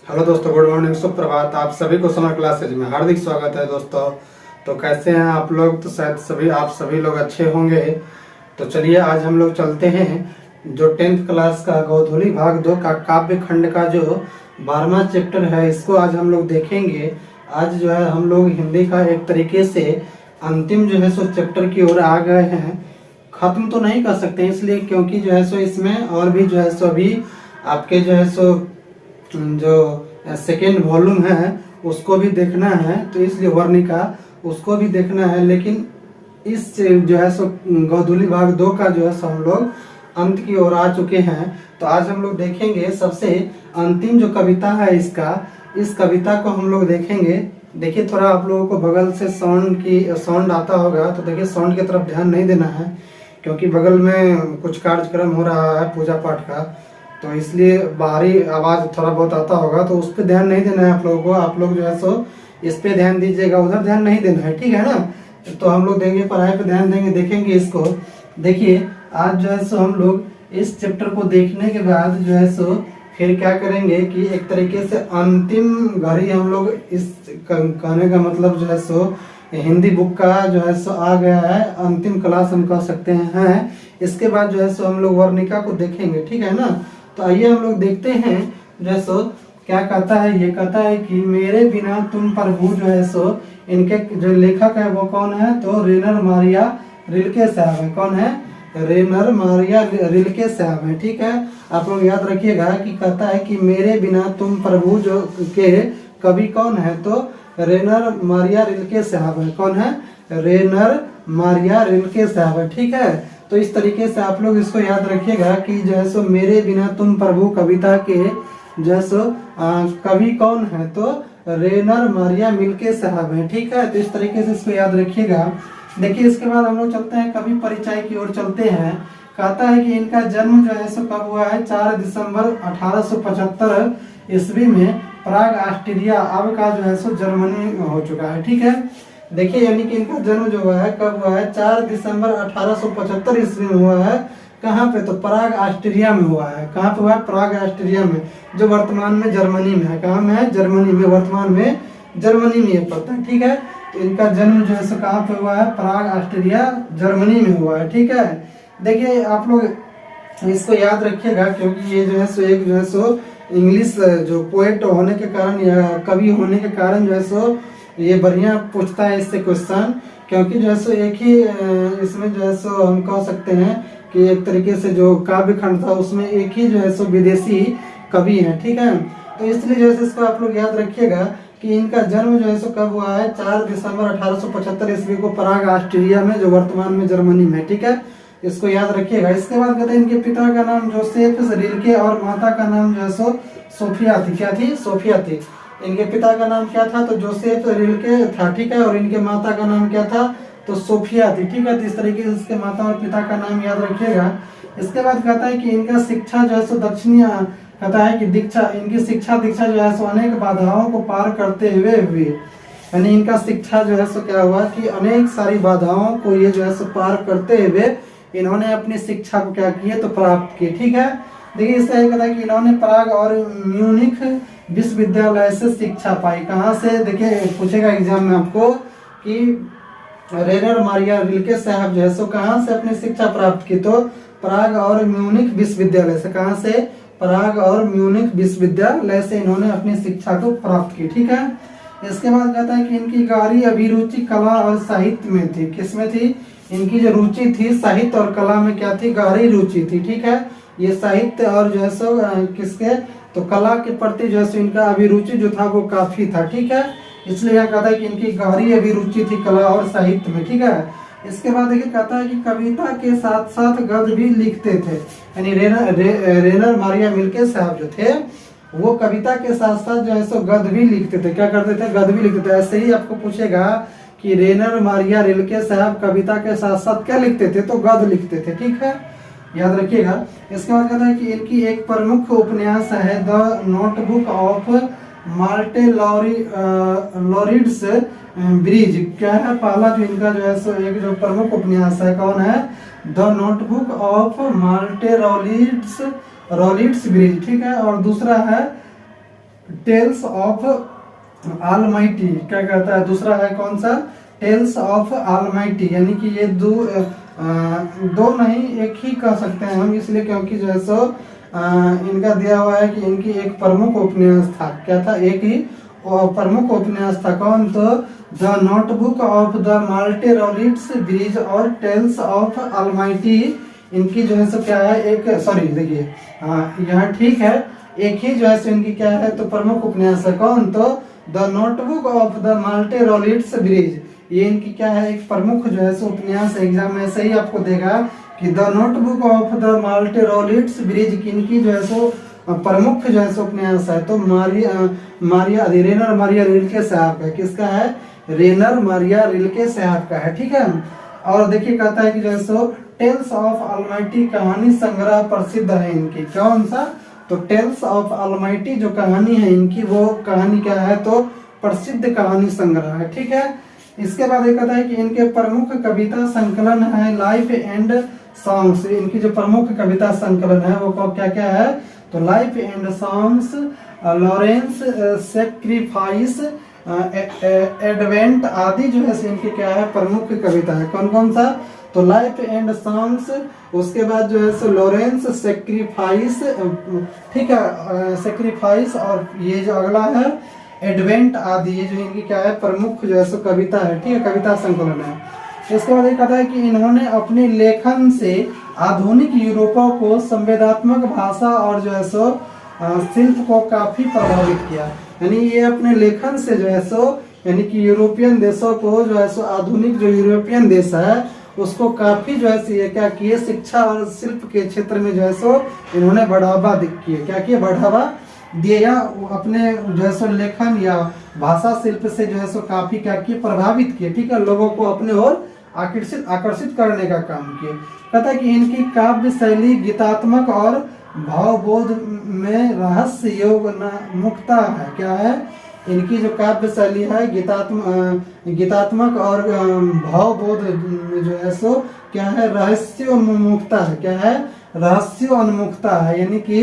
Hello दोस्तों, good morning, सुप्रभात। आप सभी को समर क्लासेज में हार्दिक स्वागत है दोस्तों। तो कैसे हैं आप लोग? तो शायद सभी लोग अच्छे होंगे। तो चलिए आज हम लोग चलते हैं जो 10th क्लास का गोधूली भाग 2 का काव्य खंड का जो 12वां चैप्टर है, इसको आज हम लोग देखेंगे। आज जो है हम लोग हिंदी का एक तरीके से अंतिम जो है सो चैप्टर की ओर आ गए हैं। खत्म तो नहीं कर सकते इसलिए क्योंकि जो है सो इसमें और भी जो है सो अभी आपके जो है सो जो सेकेंड वॉल्यूम है उसको भी देखना है, तो इसलिए वर्णिका उसको भी देखना है। लेकिन इस जो है सो गोधूली भाग 2 का जो है सो हम लोग अंत की ओर आ चुके हैं। तो आज हम लोग देखेंगे सबसे अंतिम जो कविता है इस कविता को हम लोग देखेंगे। देखिए थोड़ा आप लोगों को बगल से साउंड आता होगा, तो देखिए साउंड की तरफ ध्यान नहीं देना है क्योंकि बगल में कुछ कार्यक्रम हो रहा है पूजा पाठ का, तो इसलिए बाहरी आवाज़ थोड़ा बहुत आता होगा, तो उस पर ध्यान नहीं देना है आप लोगों को। आप लोग जो है सो इस पे ध्यान दीजिएगा, उधर ध्यान नहीं देना है, ठीक है ना। तो हम लोग देंगे पढ़ाई पे ध्यान देंगे, देखेंगे इसको। देखिए आज जो है सो हम लोग इस चैप्टर को देखने के बाद जो है सो फिर क्या करेंगे कि एक तरीके से अंतिम घड़ी हम लोग इस कहने का मतलब जो है सो हिंदी बुक का जो है सो आ गया है, अंतिम क्लास हम कह सकते हैं। इसके बाद जो है सो हम लोग वर्णिका को देखेंगे, ठीक है ना। तो आइए हम लोग देखते हैं जो है सो क्या कहता है। ये कहता है कि मेरे बिना तुम प्रभु जो है सो इनके जो लेखक है वो कौन है, तो रेनर मारिया रिल्के साहब है। कौन है? रेनर मारिया रिल्के साहब है, ठीक है। आप लोग याद रखिएगा कि कहता है कि मेरे बिना तुम प्रभु जो के कवि कौन है, तो रेनर मारिया रिल्के साहब है। कौन है? रेनर मारिया रिल्के साहब है, ठीक है। तो इस तरीके से आप लोग इसको याद रखिएगा कि जो है सो मेरे बिना तुम प्रभु कविता के जो है सो कवि कौन है, तो रेनर मारिया मिल्के साहब है, ठीक है। तो इस तरीके से इसको याद रखिएगा। देखिए इसके बाद हम लोग चलते हैं कवि परिचय की ओर चलते हैं। कहता है कि इनका जन्म जो है सो कब हुआ है, 4 दिसंबर 1875 ईस्वी में प्राग ऑस्ट्रिया, अब का जो है सो जर्मनी हो चुका है, ठीक है। देखिए यानी कि इनका जन्म जो हुआ है कब हुआ है, 4 दिसंबर 1875 ईस्वी में हुआ है। कहाँ पे? तो प्राग ऑस्ट्रिया में हुआ है। कहाँ पे हुआ है? प्राग ऑस्ट्रिया में, जो वर्तमान में जर्मनी में है। कहाँ में है? जर्मनी में, वर्तमान में जर्मनी में ये पड़ता है, ठीक है। तो इनका जन्म जो है सो कहाँ पे हुआ है, प्राग ऑस्ट्रिया जर्मनी में हुआ है, ठीक है। देखिए आप लोग इसको याद रखिएगा क्योंकि ये जो है सो एक जो है सो इंग्लिश जो पोएट होने के कारण या कवि होने के कारण जो है सो ये बढ़िया पूछता है इससे क्वेश्चन, क्योंकि जो है सो एक ही इसमें जो है सो हम कह सकते हैं कि एक तरीके से जो काव्य खंड था उसमें एक ही जो है सो विदेशी कवि है, ठीक है। तो इसलिए जो है इसको आप लोग याद रखिएगा कि इनका जन्म जो है सो कब हुआ है, 4 दिसंबर 1875 ईस्वी को प्राग ऑस्ट्रिया में, जो वर्तमान में जर्मनी में, ठीक है। इसको याद रखिएगा। इसके बाद कहते हैं इनके पिता का नाम जोसेफ रिल्के और माता का नाम जो है सो सोफिया थी। क्या थी? सोफिया थी। इनके पिता का नाम क्या था, तो जोसेफ रिल्के था, ठीक है। और इनके माता का नाम क्या था, तो सोफिया थी, ठीक है। तो इस तरीके से इसके माता और पिता का नाम याद रखिएगा। इसके बाद कहता है कि इनका शिक्षा जो है सो दक्षिणी, कहता है कि इनकी शिक्षा दीक्षा जो है सो अनेक बाधाओं को पार करते हुए हुई। यानी इनका शिक्षा जो है सो क्या हुआ कि अनेक सारी बाधाओं को ये जो है सो पार करते हुए इन्होंने अपनी शिक्षा को क्या किए, तो प्राप्त की, ठीक है। देखिए इसका कहता है कि इन्होंने प्राग और म्यूनिख विश्वविद्यालय से शिक्षा पाई। कहाँ से? देखिए पूछेगा एग्जाम में आपको कि रेनर मारिया रिल्के साहब जो है सो कहाँ से अपनी शिक्षा प्राप्त की, तो प्राग और म्यूनिख विश्वविद्यालय से। कहाँ से? प्राग और म्यूनिख विश्वविद्यालय से इन्होंने अपनी शिक्षा को प्राप्त की, ठीक है। इसके बाद कहता है कि इनकी गहरी अभिरुचि कला और साहित्य में थी। किसमें थी? इनकी जो रुचि थी साहित्य और कला में क्या थी, गहरी रुचि थी, ठीक है। ये साहित्य और जो है सो किसके, तो कला के प्रति जो है सो इनका अभिरुचि जो था वो काफी था, ठीक है। इसलिए यहाँ कहता है कि इनकी गहरी अभिरुचि थी कला और साहित्य में, ठीक है। इसके बाद देखिए कहता है कि कविता के साथ साथ गद्य भी लिखते थे। यानी रेनर मारिया मिल्के साहब जो थे वो कविता के साथ साथ जो है सो गद्य भी लिखते थे। क्या करते थे? गद्य भी लिखते थे। ऐसे ही आपको पूछेगा कि रेनर मारिया रिल्के साहब कविता के साथ साथ क्या लिखते थे, तो गद्य लिखते थे, ठीक है, याद रखिएगा। इसके बाद कहता है कि इनकी एक प्रमुख उपन्यास है द नोटबुक ऑफ माल्टे लॉरिड्स ब्रिज। क्या है? पहला जो इनका जो है सो एक जो प्रमुख उपन्यास है, कौन है, द नोटबुक ऑफ माल्टे लॉरिड्स ब्रिज, ठीक है। और दूसरा है टेल्स ऑफ ऑलमाइटी क्या कहता है, दूसरा है कौन सा, टेल्स ऑफ ऑलमाइटी, यानी कि ये दो नहीं एक ही कह सकते हैं हम, इसलिए क्योंकि जो है सो इनका दिया हुआ है कि इनकी एक प्रमुख उपन्यास था, क्या था, एक ही प्रमुख उपन्यास था, कौन, तो the notebook of the Malte Laurids Brigge और टेल्स ऑफ ऑलमाइटी, इनकी जो है सो क्या है, एक, सॉरी देखिए यहाँ ठीक है, एक ही जो है सो इनकी क्या है, तो प्रमुख उपन्यास है, कौन, तो the notebook of the Malte Laurids Brigge, ये इनकी क्या है, एक प्रमुख जो है सो उपन्यास, एग्जाम में ऐसे ही आपको देगा कि the notebook of the Malte Laurids Brigge किनकी जो है सो प्रमुख जो है सो उपन्यास है, तो रेनर मारिया रिल्के साहब का, किसका है, रेनर मारिया रिल्के साहब का है, ठीक है। और देखिए कहता है कि जो है सो टेल्स ऑफ ऑलमाइटी कहानी संग्रह प्रसिद्ध है इनकी, कौन सा, तो टेल्स ऑफ ऑलमाइटी जो कहानी है इनकी, वो कहानी क्या है, तो प्रसिद्ध कहानी संग्रह है, ठीक है। इसके बाद ये कहता है कि इनके प्रमुख कविता संकलन है लाइफ एंड सॉन्ग्स, इनकी जो प्रमुख कविता संकलन है वो क्या क्या है, तो life and songs, Lawrence sacrifice, advent आदि जो है इनकी क्या है, प्रमुख कविता है, कौन कौन सा, तो लाइफ एंड सॉन्ग्स, उसके बाद जो है सो लॉरेंस सेक्रीफाइस, ठीक है, सेक्रीफाइस, और ये जो अगला है एडवेंट आदि, ये जो इनकी क्या है, प्रमुख जो है सो कविता है, ठीक है, कविता संकलन है। इसके बाद ये कहता है कि इन्होंने अपने लेखन से आधुनिक यूरोपों को संवेदात्मक भाषा और जो है सो शिल्प को काफी प्रभावित किया, यानी ये अपने लेखन से जो है सो, यानी कि यूरोपियन देशों को जो है सो, आधुनिक जो यूरोपियन देश है उसको काफी जो है ये क्या किए, शिक्षा और शिल्प के क्षेत्र में जो है सो इन्होंने बढ़ावा किए, क्या किए, बढ़ावा दिए, या अपने जो है सो लेखन या भाषा शिल्प से जो है सो काफी क्या किए, प्रभावित किए, ठीक है, लोगों को अपने ओर आकर्षित करने का काम किए। कहता है कि इनकी काव्य शैली गीतात्मक और भावबोध में रहस्य योग मुक्ता है, क्या है, इनकी जो काव्य शैली है गीतात्मक और भावबोध में जो है सो क्या है, रहस्योन्मुखता है, क्या है, रहस्योन्मुखता है, यानी कि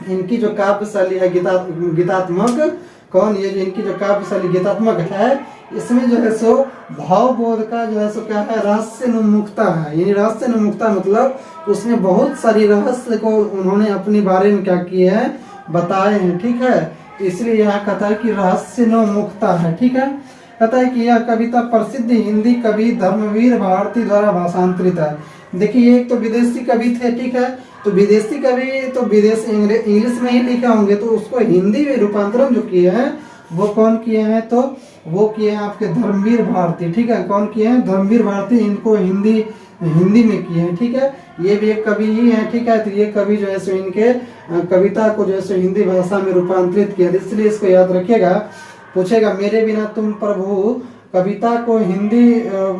इनकी जो काव्य शैली है गीतात्मक, कौन, ये जो इनकी जो काव्य शैली गीतात्मक है इसमें जो है सो भावबोध का जो है सो क्या है, रहस्योन्मुखता है, यानी रहस्योन्मुखता मतलब उसमें बहुत सारी रहस्य को उन्होंने अपने बारे में क्या किए हैं, बताए हैं, ठीक है, इसलिए यहाँ कहता है कि रहस्योन्मुखता है, ठीक है। कहता है कि यह कविता प्रसिद्ध हिंदी कवि धर्मवीर भारती द्वारा भाषांतरित है। देखिए एक तो विदेशी कवि थे, ठीक है, तो विदेशी कवि तो विदेश इंग्लिश में ही लिखे होंगे, तो उसको हिंदी में रूपांतरण जो किए हैं वो कौन किए हैं, तो वो किए हैं आपके धर्मवीर भारती, ठीक है, कौन किए हैं, धर्मवीर भारती, इनको हिंदी में किए हैं, ठीक है, ये भी एक कवि ही है, ठीक है, तो ये कवि जो है सो इनके कविता को जो है सो हिंदी भाषा में रूपांतरित किया, इसलिए इसको याद रखिएगा, पूछेगा मेरे बिना तुम प्रभु कविता को हिंदी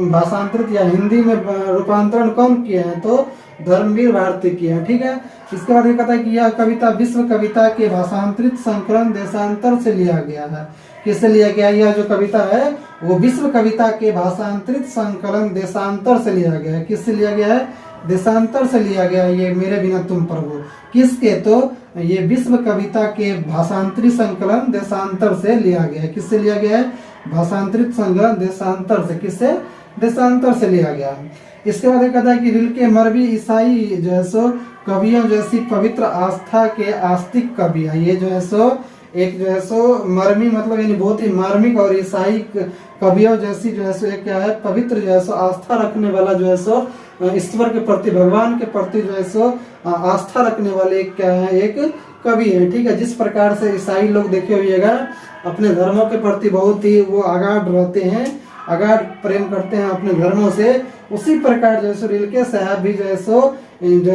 भाषांतरित या हिंदी में रूपांतरण कौन किए हैं, तो धर्मवीर भारती किए हैं, ठीक है। इसके बाद ये कहता है कि यह कविता विश्व कविता के भाषांतरित संकलन देशांतर से लिया गया है, किससे लिया गया, यह जो कविता है वो विश्व कविता के भाषांतरित संकलन देशांतर से लिया गया है, किससे लिया गया है, देशांतर से लिया गया है, ये मेरे बिना तुम प्रभु, किसके, तो ये विश्व कविता के भाषांतरित संकलन देशांतर से लिया गया है, किससे लिया गया है, भाषांतरित संकलन देशांतर से, किससे, देशांतर से लिया गया है। इसके बाद कहता है कि रिल्के मरवी ईसाई जो है सो कवियों जैसी पवित्र आस्था के आस्तिक कवि है, ये जो है सो एक जो है सो मर्मी मतलब यानी बहुत ही मार्मिक और ईसाई कवियों जैसी जो है सो एक क्या है, पवित्र जो है सो आस्था रखने वाला जो है सो ईश्वर के प्रति, भगवान के प्रति जो है सो आस्था रखने वाले एक क्या है, एक कवि है, ठीक है। जिस प्रकार से ईसाई लोग देखे होइएगा अपने धर्मों के प्रति बहुत ही वो आगाढ़ रहते हैं, आगाढ़ प्रेम करते हैं अपने धर्मों से, उसी प्रकार जो है सो रिल्के साहब भी जो है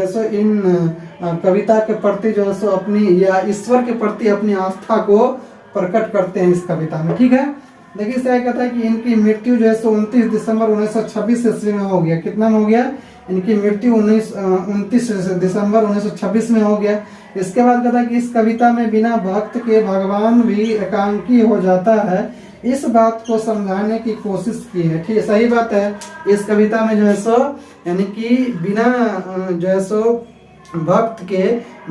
सो इन कविता के प्रति जो है सो अपनी या ईश्वर के प्रति अपनी आस्था को प्रकट करते हैं इस कविता में, ठीक है। देखिए क्या कहता है कि इनकी मृत्यु जो है सो 29 दिसंबर 1926 ईस्वी में हो गया, कितना में हो गया, इनकी मृत्यु 29 दिसंबर 1926 में हो गया। इसके बाद कहता है कि इस कविता में बिना भक्त के भगवान भी एकांकी हो जाता है, इस बात को समझाने की कोशिश की है, ठीक है, सही बात है। इस कविता में जो है सो यानी कि बिना जो है सो भक्त के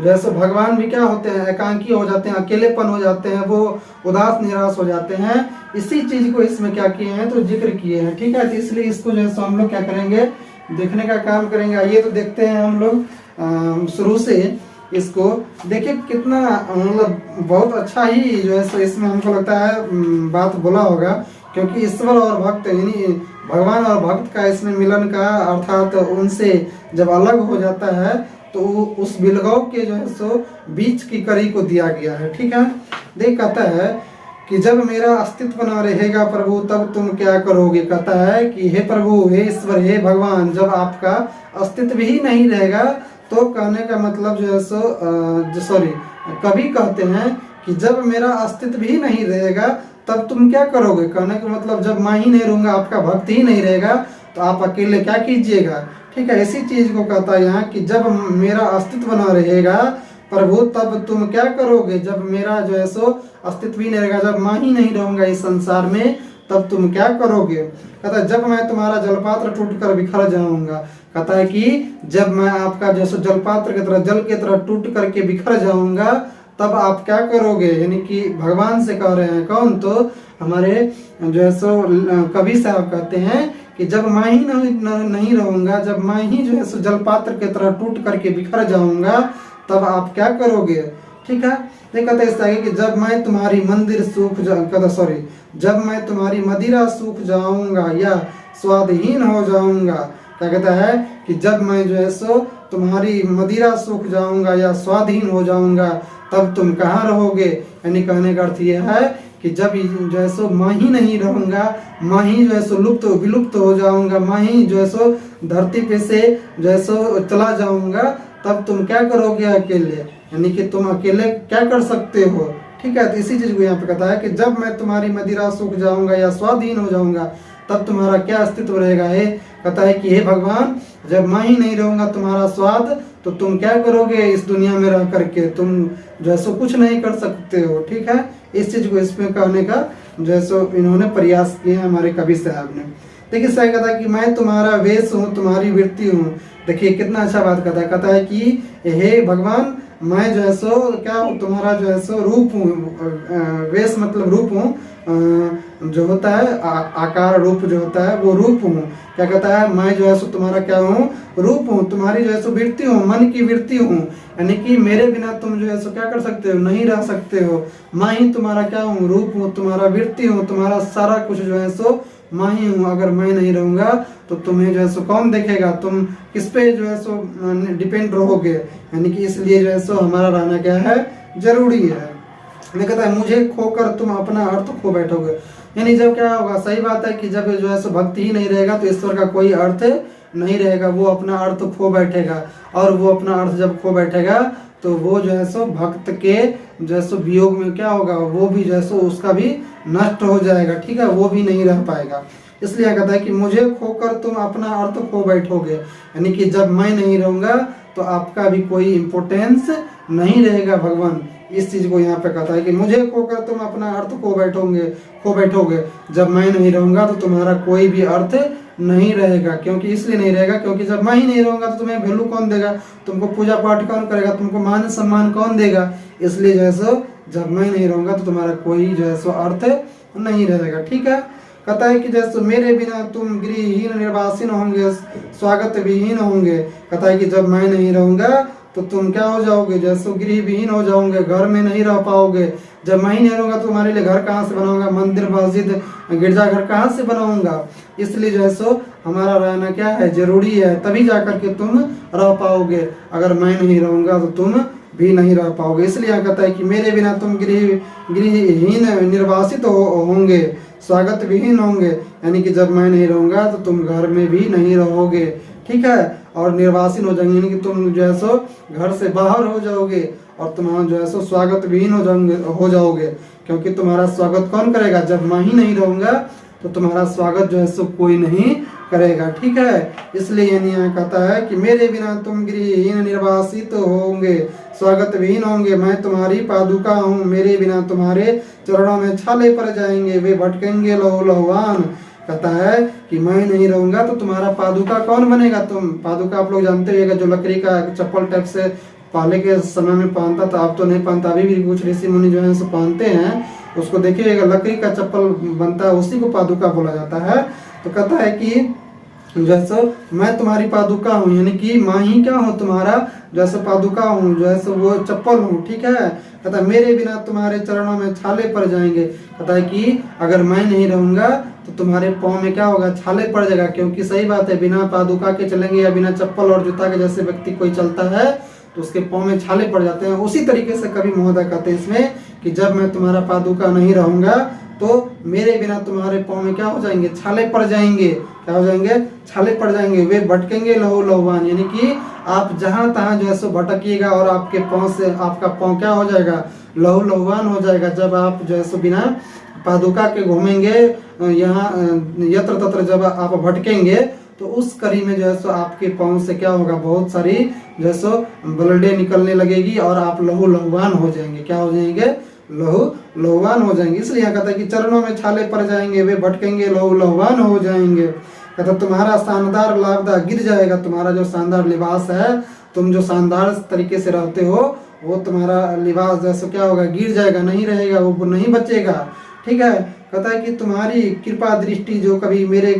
जैसे भगवान भी क्या होते हैं, एकांकी हो जाते हैं, अकेलेपन हो जाते हैं, वो उदास निराश हो जाते हैं। इसी चीज को इसमें क्या किए हैं, तो जिक्र किए हैं। ठीक है, तो इसलिए इसको जैसे हम लोग क्या करेंगे, देखने का काम करेंगे। आइए तो देखते हैं हम लोग शुरू से इसको। देखिए कितना मतलब बहुत अच्छा ही जो है इसमें हमको लगता है बात बोला होगा, क्योंकि ईश्वर और भक्त यानी भगवान और भक्त का इसमें मिलन का, अर्थात उनसे जब अलग हो जाता है तो उस बिलगाव के जो है सो बीच की कड़ी को दिया गया है। ठीक है, देख कहता है कि जब मेरा अस्तित्व न रहेगा प्रभु तब तुम क्या करोगे। कहता है कि हे प्रभु, हे ईश्वर, हे भगवान, जब आपका अस्तित्व ही नहीं रहेगा तो कहने का मतलब जो है सो सॉरी कवि कहते हैं कि जब मेरा अस्तित्व ही नहीं रहेगा तब तुम क्या करोगे। कहने का मतलब जब मैं ही नहीं रहूंगा, आपका भक्त ही नहीं रहेगा, तो आप अकेले क्या कीजिएगा। ठीक है, इसी चीज को कहता है यहाँ कि जब मेरा अस्तित्व न रहेगा प्रभु तब तुम क्या करोगे। जब मेरा जो है सो अस्तित्व ही नहीं रहेगा, जब मैं ही नहीं रहूंगा इस संसार में, तब तुम क्या करोगे। कहता है जब मैं तुम्हारा जलपात्र टूट कर बिखर जाऊंगा। कहता है कि जब मैं आपका जैसे जलपात्र की तरह, जल की तरह टूट करके बिखर जाऊंगा, तब आप क्या करोगे। यानी कि भगवान से कह रहे हैं, कौन, तो हमारे जो है सो कवि साहब कहते हैं कि जब मैं ही नहीं रहूंगा, जब मैं ही जो है सो जलपात्र की तरह टूट करके बिखर जाऊंगा, तब आप क्या करोगे। ठीक है, कहते हैं इस आगे कि जब मैं तुम्हारी मंदिर सूख जब मैं तुम्हारी मदिरा सूख जाऊंगा या स्वादहीन हो जाऊंगा। क्या कहता है कि जब मैं जो है सो तुम्हारी मदिरा सूख जाऊंगा या स्वाधीन हो जाऊंगा, तब तुम कहाँ रहोगे। यानी कहने का अर्थ यह है कि जब जो है सो मैं ही नहीं रहूंगा, मैं ही जो है सो विलुप्त हो जाऊंगा, मैं ही जो है सो धरती पे से जो है सो चला जाऊंगा, तब तुम क्या करोगे अकेले। यानी कि तुम अकेले क्या कर सकते हो। ठीक है, तो इसी चीज को यहाँ पे कहता है कि जब मैं तुम्हारी मदिरा सूख जाऊंगा या स्वाधीन हो जाऊंगा, तब तुम्हारा क्या अस्तित्व रहेगा। है कहता है कि हे भगवान, जब मैं ही नहीं रहूंगा तुम्हारा स्वाद, तो तुम क्या करोगे इस दुनिया में रह करके, तुम जो है सो कुछ नहीं कर सकते हो। ठीक है, इस चीज को इसमें कहने का जो है सो इन्होंने प्रयास किए हैं हमारे कवि साहब ने। देखिए सही कहता है कि मैं तुम्हारा वेश हूँ, तुम्हारी वृत्ति हूँ। देखिए कितना अच्छा बात कहता है कि हे भगवान, मैं जो है सो क्या हूँ, तुम्हारा जो है सो रूप हूँ। वेश मतलब रूप हूँ, जो होता है आकार, रूप जो होता है वो रूप हूँ। क्या कहता है, मैं जो है सो तुम्हारा क्या हूँ, रूप हूँ, तुम्हारी जो है सो वृत्ति हूँ, मन की वृत्ति हूँ। यानी कि मेरे बिना तुम जो है सो क्या कर सकते हो, नहीं रह सकते हो। मैं ही तुम्हारा क्या हूँ, रूप हूँ, तुम्हारा वृत्ति हूँ, तुम्हारा सारा कुछ जो है सो मैं ही हूँ। अगर मैं नहीं रहूंगा तो तुम्हें जो है सो कौन देखेगा, तुम किस पे जो है सो डिपेंड रहोगे। यानी कि इसलिए जो है सो हमारा रहना क्या है, जरूरी है। मैं कहता है मुझे खोकर तुम अपना अर्थ खो बैठोगे। यानी जब क्या होगा, सही बात है कि जब जो है सो भक्ति ही नहीं रहेगा तो ईश्वर का कोई अर्थ नहीं रहेगा, वो अपना अर्थ खो बैठेगा। और वो अपना अर्थ जब खो बैठेगा तो वो जो है सो भक्त के जो है सो वियोग में क्या होगा, वो भी जो है सो उसका भी नष्ट हो जाएगा। ठीक है, वो भी नहीं रह पाएगा। इसलिए कहता है कि मुझे खोकर तुम अपना अर्थ खो बैठोगे। यानी कि जब मैं नहीं रहूंगा तो आपका भी कोई इम्पोर्टेंस नहीं रहेगा। भगवान इस चीज को यहाँ पे कहता है कि मुझे खोकर तुम अपना अर्थ खो बैठोगे। जब मैं नहीं रहूंगा तो तुम्हारा कोई भी अर्थ नहीं रहेगा। क्योंकि इसलिए नहीं रहेगा क्योंकि जब मैं ही नहीं रहूंगा तो तुम्हें वैल्यू कौन देगा, तुमको पूजा पाठ कौन करेगा, तुमको मान सम्मान कौन देगा। इसलिए जो है सो जब मैं नहीं रहूंगा तो तुम्हारा कोई जो है सो अर्थ नहीं रहेगा। ठीक है, कहता है कि जैसे मेरे बिना तुम गृहहीन निर्वासिन होंगे, स्वागत विहीन होंगे। कहता है कि जब मैं नहीं रहूंगा तो तुम क्या हो जाओगे, जैसे गृह विहीन हो जाओगे, घर में नहीं रह पाओगे। जब मैं ही नहीं रहूंगा तो तुम्हारे लिए घर कहाँ से बनाऊंगा, मंदिर मस्जिद गिरजाघर कहाँ से बनाऊंगा। इसलिए जो है सो हमारा रहना क्या है, जरूरी है, तभी जा करके तुम रह पाओगे। अगर मैं नहीं रहूंगा तो तुम भी नहीं रह पाओगे। इसलिए कहता है कि मेरे बिना तुम गृहहीन निर्वासित होंगे, स्वागत विहीन होंगे। यानी कि जब मैं नहीं रहूंगा तो तुम घर में भी नहीं रहोगे। ठीक है, और निर्वासिन हो जाएंगे, यानी कि तुम जो है सो घर से बाहर हो जाओगे और तुम जो है सो स्वागत विहीन हो जाओगे। क्योंकि तुम्हारा स्वागत कौन करेगा, जब मैं ही नहीं रहूंगा तो तुम्हारा स्वागत जो है सो कोई नहीं करेगा। ठीक है, इसलिए यानी यहाँ कहता है कि मेरे बिना तुम गृहहीन निर्वासित होंगे, स्वागत विहीन होंगे। मैं तुम्हारी पादुका हूँ, मेरे बिना तुम्हारे चरणों में छाले पड़ जाएंगे, वे भटकेंगे लहू लहुआन। कहता है कि मैं नहीं रहूंगा तो तुम्हारा पादुका कौन बनेगा। तुम पादुका आप लोग जानते होगा, जो लकड़ी का चप्पल टाइप से पहले के समय में पहनता था, अब तो नहीं पहनता, अभी भी कुछ ऋषि मुनि जो है सो पहनते हैं। उसको देखिएगा, लकड़ी का चप्पल बनता है, उसी को पादुका बोला जाता है। तो कहता है कि जैसे मैं तुम्हारी पादुका हूँ, यानी कि मैं ही क्या हूँ, तुम्हारा जैसे पादुका हूँ, जैसे वो चप्पल हूँ, ठीक है। कहता है मेरे बिना तुम्हारे चरणों में छाले पड़ जाएंगे। कहता है कि अगर मैं नहीं रहूंगा तो तुम्हारे पाँव में क्या होगा, छाले पड़ जाएगा। क्योंकि सही बात है, बिना पादुका के चलेंगे या बिना चप्पल और जूता के जैसे व्यक्ति कोई चलता है तो उसके पाँव में छाले पड़ जाते हैं। उसी तरीके से कवि महोदय कहते हैं इसमें कि जब मैं तुम्हारा पादुका नहीं रहूंगा तो मेरे बिना तुम्हारे पाँव में क्या हो जाएंगे, छाले पड़ जाएंगे। क्या हो जाएंगे, छाले पड़ जाएंगे। वे भटकेंगे लहू लहुआन, यानी कि आप जहां तहां जो है सो भटकिएगा और आपके पाँव से आपका पाँव क्या हो जाएगा, लहू लहुआन हो जाएगा। जब आप जो है सो बिना पादुका के घूमेंगे, यहाँ यत्र तत्र जब आप भटकेंगे तो उस कड़ी में जो है सो आपके पाँव से क्या होगा, बहुत सारी जो है सो ब्लडें निकलने लगेगी और आप लहू लहुआन हो जाएंगे। क्या हो जाएंगे, लहू लहुआन हो जाएंगे। इसलिए यहाँ कहता है कि चरणों में छाले पड़ जाएंगे, वे भटकेंगे लहू लहुआन हो जाएंगे। कहता तुम्हारा शानदार लाबदा गिर जाएगा, तुम्हारा जो शानदार लिबास है, तुम जो शानदार तरीके से रहते हो, वो तुम्हारा लिबास जैसे क्या होगा, गिर जाएगा, नहीं रहेगा, वो नहीं बचेगा, ठीक है। कहता है कि तुम्हारी कृपा दृष्टि जो कभी मेरे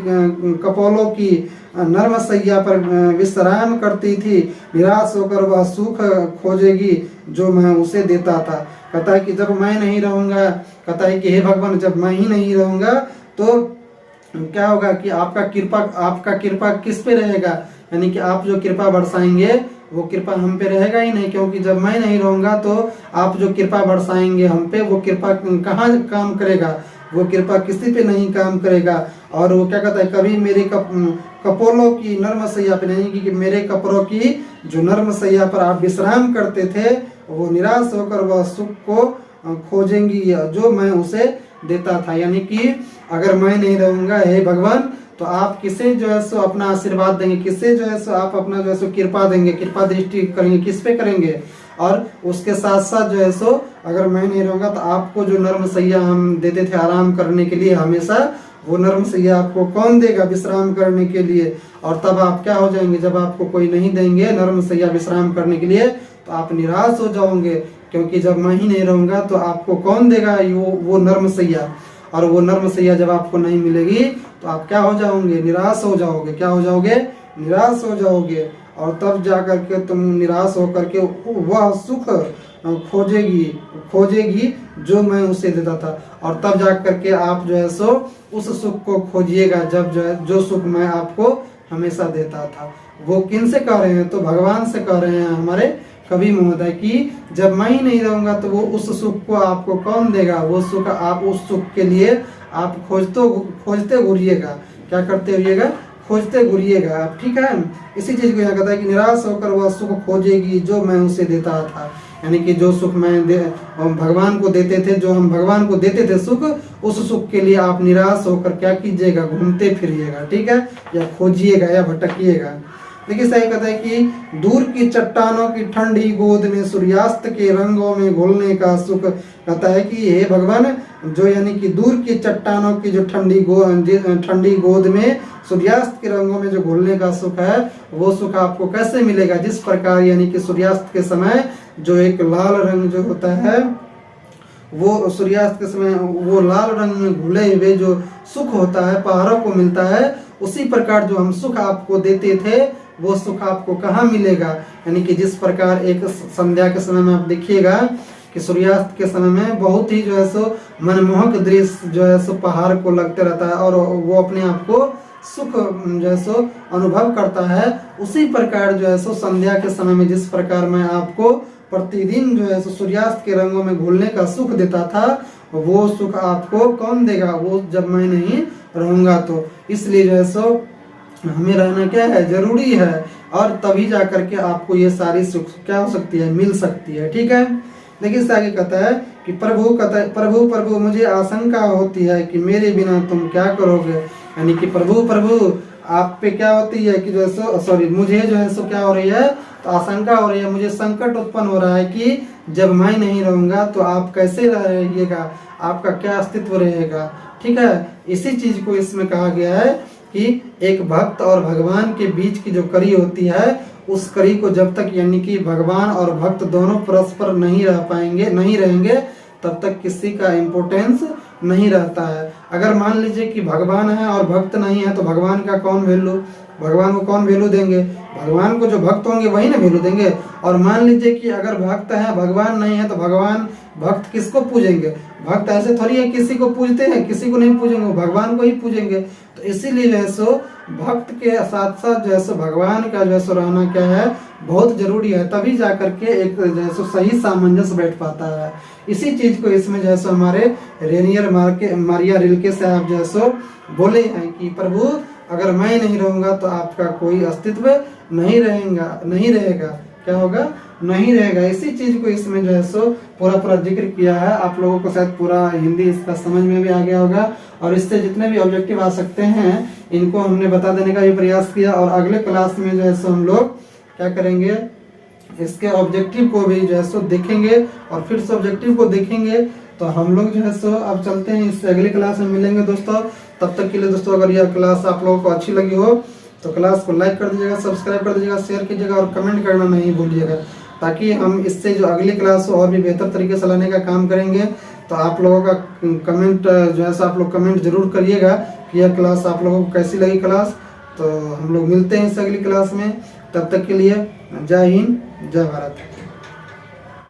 कपोलों की नर्म सैया पर विश्राम करती थी, निराश होकर वह सुख खोजेगी जो मैं उसे देता था। कहता है कि जब मैं नहीं रहूंगा, कहता है कि हे भगवान, जब मैं ही नहीं रहूंगा तो क्या होगा कि आपका कृपा किस पे रहेगा, यानी कि आप जो कृपा बरसाएंगे वो कृपा हम पे रहेगा ही नहीं। क्योंकि जब मैं नहीं रहूंगा तो आप जो कृपा बरसाएंगे हम पे, वो कृपा कहाँ काम करेगा, वो कृपा किसी पे नहीं काम करेगा। और वो क्या कहता है, कभी मेरे कपोलों की नर्म सैया पे, नहीं कि मेरे कपड़ों की जो नर्म सैया पर आप विश्राम करते थे, वो निराश होकर वह सुख को खोजेंगी जो मैं उसे देता था। यानी कि अगर मैं नहीं रहूंगा हे भगवान तो आप किसे जो है सो अपना आशीर्वाद देंगे, किसे जो है सो आप अपना जो है सो कृपा देंगे, कृपा दृष्टि करेंगे, किस पे करेंगे। और उसके साथ साथ जो है सो अगर मैं नहीं रहूंगा तो आपको जो नर्म सैया हम देते थे आराम करने के लिए हमेशा, वो नर्म सैया आपको कौन देगा विश्राम करने के लिए। और तब आप क्या हो जाएंगे, जब आपको कोई नहीं देंगे नर्म सैया विश्राम करने के लिए तो आप निराश हो जाओगे। क्योंकि जब मैं ही नहीं रहूंगा तो आपको कौन देगा वो नर्म सैया। और वो नर्म सैया जब आपको नहीं मिलेगी तो आप क्या हो जाओगे, निराश हो जाओगे। क्या हो जाओगे, निराश हो जाओगे। और तब जा करके तुम निराश होकर के वह सुख खोजेगी जो मैं उसे देता था। और तब जा करके आप जो है सो उस सुख को खोजिएगा जब जो सुख मैं आपको हमेशा देता था। वो किन से कह रहे हैं, तो भगवान से कह रहे हैं हमारे कवि महोदय की जब मैं ही नहीं रहूंगा तो वो उस सुख को आपको कौन देगा। वो सुख आप उस सुख के लिए आप खोजते घूरिएगा। क्या करते रहिएगा, खोजते घूरिएगा आप, ठीक है। इसी चीज को यहाँ कहता है कि निराश होकर वह सुख खोजेगी जो मैं उसे देता था। यानी कि जो सुख हम भगवान को देते थे, जो हम भगवान को देते थे सुख, उस सुख के लिए आप निराश होकर क्या कीजिएगा, घूमते फिरिएगा, ठीक है, या खोजिएगा या भटकिएगा। देखिए सही कहता है कि दूर की चट्टानों की ठंडी गोद में सूर्यास्त के रंगों में घुलने का सुख। कहता है कि हे भगवान, जो यानी कि दूर की चट्टानों की जो ठंडी गोद में सूर्यास्त के रंगों में जो घुलने का सुख है, वो सुख आपको कैसे मिलेगा। जिस प्रकार यानी कि सूर्यास्त के समय जो एक लाल रंग जो होता है, वो सूर्यास्त के समय वो लाल रंग में घुले हुए जो सुख होता है पहाड़ों को मिलता है, उसी प्रकार जो हम सुख आपको देते थे वो सुख आपको कहाँ मिलेगा। यानी कि जिस प्रकार एक संध्या के समय में आप देखिएगा कि सूर्यास्त के समय में बहुत ही जो है सो मनमोहक दृश्य जो है सो पहाड़ को लगते रहता है और वो अपने आप को सुख जो है सो अनुभव करता है। उसी प्रकार जो है सो संध्या के समय में जिस प्रकार मैं आपको प्रतिदिन जो है सो सूर्यास्त के रंगों में घुलने का सुख देता था, वो सुख आपको कौन देगा, वो जब मैं नहीं रहूंगा। तो इसलिए जो है सो हमें रहना क्या है, जरूरी है। और तभी जा करके आपको ये सारी सुख क्या हो सकती है, मिल सकती है, ठीक है। देखिए इससे आगे कहता है कि प्रभु मुझे आशंका होती है कि मेरे बिना तुम क्या करोगे। यानी कि प्रभु आप पे क्या होती है कि जो है सो मुझे जो है सो क्या हो रही है, तो आशंका हो रही है, मुझे संकट उत्पन्न हो रहा है कि जब मैं नहीं रहूंगा तो आप कैसे रहिएगा, आपका क्या अस्तित्व रहेगा, ठीक है। इसी चीज को इसमें कहा गया है कि एक भक्त और भगवान के बीच की जो कड़ी होती है, उस कड़ी को जब तक यानी कि भगवान और भक्त दोनों परस्पर नहीं रह पाएंगे, नहीं रहेंगे, तब तक किसी का इम्पोर्टेंस नहीं रहता है। अगर मान लीजिए कि भगवान है और भक्त नहीं है तो भगवान का कौन वैल्यू, भगवान को कौन वैल्यू देंगे? भगवान को जो भक्त होंगे वही ना वैल्यू देंगे। और मान लीजिए कि अगर भक्त है भगवान नहीं है तो भगवान भक्त किसको पूजेंगे? भक्त ऐसे थोड़ी है किसी को पूजते हैं, किसी को नहीं पूजेंगे, वो भगवान को ही पूजेंगे। तो इसीलिए जो है सो भक्त के साथ साथ जो है सो भगवान का जो है सो रहना क्या है, बहुत जरूरी है। तभी जा करके एक जो है सो सही सामंजस्य बैठ पाता है। इसी चीज को इसमें जो है सो हमारे रेनियर मारिया रिल्के साहब जो है सो बोले हैं कि प्रभु अगर मैं नहीं रहूंगा तो आपका कोई अस्तित्व नहीं रहेगा। क्या होगा? नहीं रहेगा। इसी चीज को इसमें जो है सो पूरा जिक्र किया है। आप लोगों को शायद पूरा हिंदी इसका समझ में भी आ गया होगा, और इससे जितने भी ऑब्जेक्टिव आ सकते हैं इनको हमने बता देने का भी प्रयास किया। और अगले क्लास में जो है सो हम लोग क्या करेंगे, इसके ऑब्जेक्टिव को भी जो है सो देखेंगे और फिर से ऑब्जेक्टिव को देखेंगे। तो हम लोग जो है सो अब चलते हैं, इससे अगली क्लास में मिलेंगे दोस्तों। तब तक के लिए दोस्तों अगर यह क्लास आप लोगों को अच्छी लगी हो तो क्लास को लाइक कर दीजिएगा, सब्सक्राइब कर दीजिएगा, शेयर कीजिएगा और कमेंट करना नहीं भूलिएगा, ताकि हम इससे जो अगली क्लास हो और भी बेहतर तरीके से लाने का काम करेंगे। तो आप लोगों का कमेंट जो है आप लोग कमेंट जरूर करिएगा कि यह क्लास आप लोगों को कैसी लगी क्लास। तो हम लोग मिलते हैं इस अगली क्लास में, तब तक के लिए जय हिंद, जय भारत।